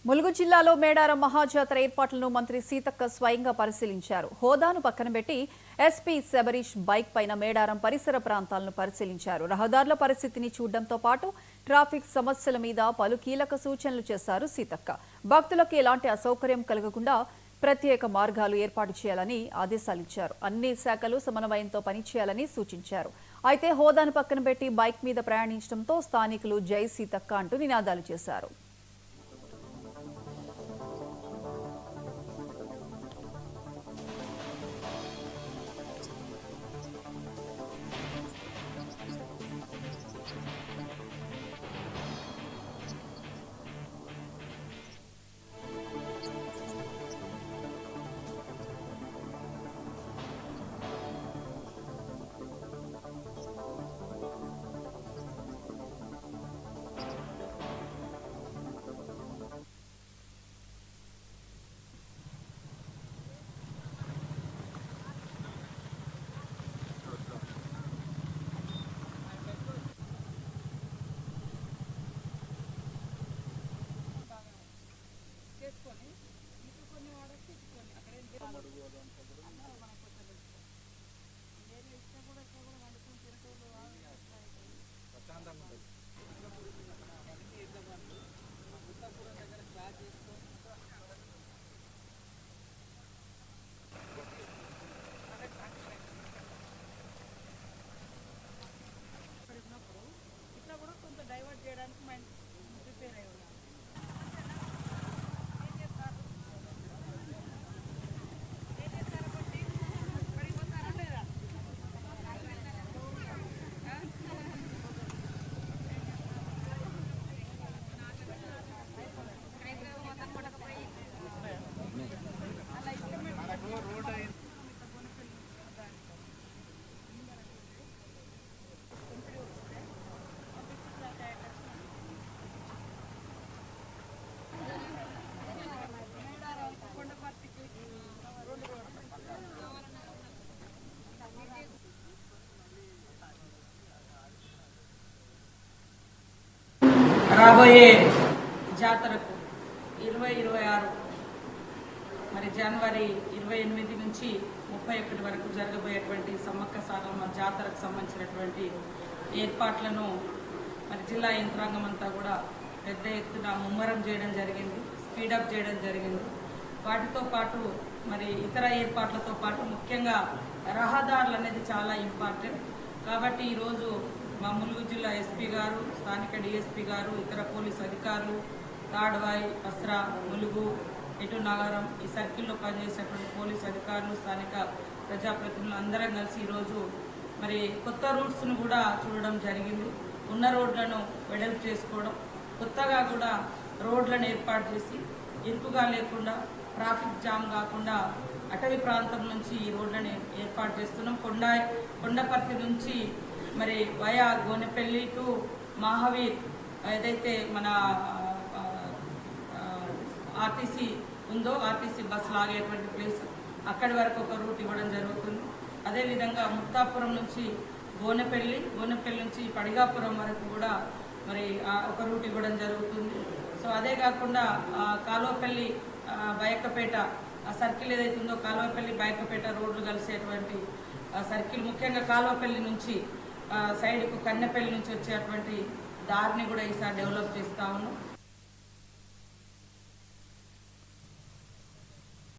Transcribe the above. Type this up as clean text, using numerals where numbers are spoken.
ములుగు జిల్లాలో మేడారం మహాజాతర ఏర్పాట్లను మంత్రి సీతక్క స్వయంగా పరిశీలించారు. హోదాను పక్కన పెట్టి ఎస్పీ శబరీష్ బైక్ పైన మేడారం పరిసర ప్రాంతాలను పరిశీలించారు. రహదారుల పరిస్థితిని చూడడంతో పాటు ట్రాఫిక్ సమస్యల మీద పలు కీలక సూచనలు చేశారు సీతక్క. భక్తులకు ఎలాంటి అసౌకర్యం కలగకుండా ప్రత్యేక మార్గాలు ఏర్పాటు చేయాలని ఆదేశాలిచ్చారు. అన్ని శాఖలు సమన్వయంతో పనిచేయాలని సూచించారు. అయితే హోదాను పక్కన పెట్టి బైక్ మీద ప్రయాణించడంతో స్థానికులు జై సీతక్క అంటూ నినాదాలు చేశారు. రాబోయే జాతరకు 2026 మరి జనవరి 28 నుంచి 31 వరకు జరగబోయేటువంటి సమ్మక్క సారలమ్మ జాతరకు సంబంధించినటువంటి ఏర్పాట్లను మరి జిల్లా యంత్రాంగం అంతా కూడా పెద్ద ఎత్తున ముమ్మరం చేయడం జరిగింది, స్పీడప్ చేయడం జరిగింది. వాటితో పాటు మరి ఇతర ఏర్పాట్లతో పాటు ముఖ్యంగా రహదారులు అనేది చాలా ఇంపార్టెంట్. కాబట్టి ఈరోజు మా ములుగు జిల్లా ఎస్పీ గారు, స్థానిక డిఎస్పీ గారు, ఇతర పోలీసు అధికారులు, తాడ్వాయి, పస్రా, ములుగు, ఇటు నగరం ఈ సర్కిల్లో పనిచేసేటువంటి పోలీసు అధికారులు, స్థానిక ప్రజాప్రతినిధులు అందరం కలిసి ఈరోజు మరి కొత్త రూట్స్ను కూడా చూడడం జరిగింది. ఉన్న రోడ్లను వెడల్పు చేసుకోవడం, కొత్తగా కూడా రోడ్లను ఏర్పాటు చేసి ఇరుకుగా లేకుండా ట్రాఫిక్ జామ్ కాకుండా అటవీ ప్రాంతం నుంచి ఈ రోడ్లను ఏర్పాటు చేస్తున్నాం. కొండపర్తి నుంచి మరి వయా గోనెపల్లి టు మహావీర్ ఏదైతే మన ఆర్టీసీ ఉందో ఆర్టీసీ బస్సు లాగేటువంటి ప్లేస్ అక్కడి వరకు ఒక రూట్ ఇవ్వడం జరుగుతుంది. అదేవిధంగా ముక్తాపురం నుంచి గోనెపల్లి నుంచి పడిగాపురం వరకు కూడా మరి ఒక రూట్ ఇవ్వడం జరుగుతుంది. సో అదే కాకుండా కాలువపల్లి బయక్కపేట సర్కిల్ ఏదైతే ఉందో కాలువపల్లి బయక్కపేట రోడ్లు కలిసేటువంటి సర్కిల్, ముఖ్యంగా కాలువపల్లి నుంచి సైడ్కు కన్నెపల్లి నుంచి వచ్చేటువంటి దారిని కూడా ఈసారి డెవలప్ చేస్తా ఉన్నాం.